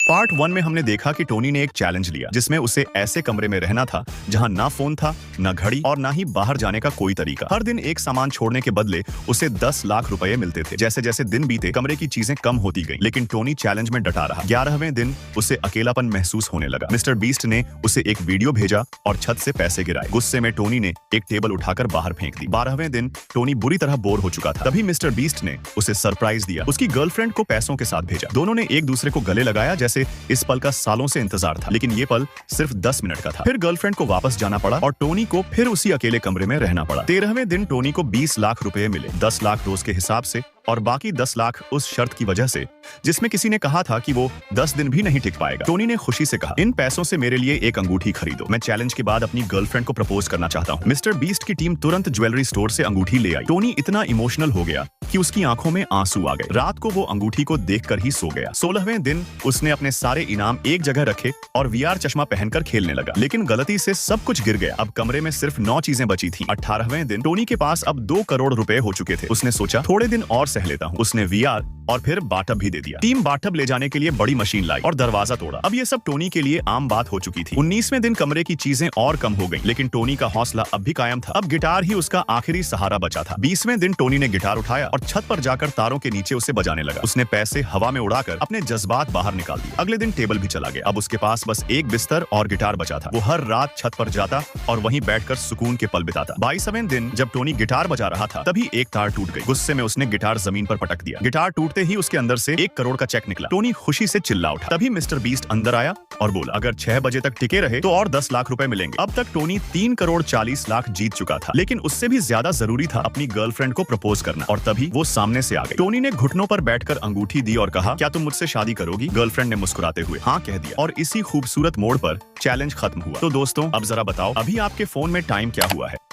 Part 1 में हमने देखा कि टोनी ने एक चैलेंज लिया जिसमें उसे ऐसे कमरे में रहना था जहां ना फोन था, ना घड़ी और ना ही बाहर जाने का कोई तरीका। हर दिन एक सामान छोड़ने के बदले उसे 10 लाख रुपए मिलते थे। जैसे जैसे दिन बीते कमरे की चीजें कम होती गईं, लेकिन टोनी चैलेंज में डटा रहा। 11वें दिन उसे अकेलापन महसूस होने लगा। मिस्टर बीस्ट ने उसे एक वीडियो भेजा और छत से पैसे गिराए। गुस्से में टोनी ने एक टेबल उठाकर बाहर फेंक दी। 12वें दिन टोनी बुरी तरह बोर हो चुका था। तभी मिस्टर बीस्ट ने उसे सरप्राइज दिया। उसकी गर्लफ्रेंड को पैसों के साथ भेजा। दोनों ने एक दूसरे को गले लगाया जैसे इस पल का सालों से इंतजार था, लेकिन ये पल सिर्फ 10 मिनट का था। फिर गर्लफ्रेंड को वापस जाना पड़ा और टोनी को फिर उसी अकेले कमरे में रहना पड़ा। 13वें दिन टोनी को 20 लाख रुपए मिले, 10 लाख रोज के हिसाब से और बाकी 10 लाख उस शर्त की वजह से जिसमें किसी ने कहा था कि वो 10 दिन भी नहीं टिक पाएगा। टोनी ने खुशी से कहा, इन पैसों से मेरे लिए एक अंगूठी खरीदो। मैं चैलेंज के बाद अपनी गर्लफ्रेंड को प्रपोज करना चाहता हूँ। मिस्टर बीस्ट की टीम तुरंत ज्वेलरी स्टोर से अंगूठी ले आई। टोनी इतना इमोशनल हो गया कि उसकी आंखों में आंसू आ गए। रात को वो अंगूठी को देखकर ही सो गया। 16वें दिन उसने अपने सारे इनाम एक जगह रखे और वीआर चश्मा पहनकर खेलने लगा, लेकिन गलती से सब कुछ गिर गया। अब कमरे में सिर्फ 9 चीजें बची थीं। 18वें दिन टोनी के पास अब 2 करोड़ रुपए हो चुके थे। उसने सोचा थोड़े दिन और सह लेता हूँ। उसने वीआर और फिर बाटअप भी दे दिया। टीम बाटअप ले जाने के लिए बड़ी मशीन लाई और दरवाजा तोड़ा। अब ये सब टोनी के लिए आम बात हो चुकी थी। 19वें दिन कमरे की चीजें और कम हो गईं, लेकिन टोनी का हौसला अब भी कायम था। अब गिटार ही उसका आखिरी सहारा बचा था। 20वें दिन टोनी ने गिटार उठाया और छत पर जाकर तारों के नीचे उसे बजाने लगा। उसने पैसे हवा में उड़ाकर अपने जज्बात बाहर निकाल दिए। अगले दिन टेबल भी चला गया। अब उसके पास बस एक बिस्तर और गिटार बचा था। वो हर रात छत पर जाता और वहीं बैठकर सुकून के पल बिताता। 22वें दिन जब टोनी गिटार बजा रहा था तभी एक तार टूट गई। गुस्से में उसने गिटार जमीन पर पटक दिया। गिटार टूटते ही उसके अंदर से 1 करोड़ का चेक निकला। टोनी खुशी से चिल्ला उठा। तभी मिस्टर बीस्ट अंदर आया और बोला, अगर 6 बजे तक टिके रहे तो और 10 लाख रुपए मिलेंगे। अब तक टोनी 3 करोड़ 40 लाख जीत चुका था, लेकिन उससे भी ज्यादा जरूरी था अपनी गर्लफ्रेंड को प्रपोज करना। और तभी वो सामने से आ गई। टोनी ने घुटनों पर बैठकर अंगूठी दी और कहा, क्या तुम मुझसे शादी करोगी? गर्लफ्रेंड ने मुस्कुराते हुए हाँ कह दिया और इसी खूबसूरत मोड़ पर चैलेंज खत्म हुआ। तो दोस्तों अब जरा बताओ, अभी आपके फोन में टाइम क्या हुआ है?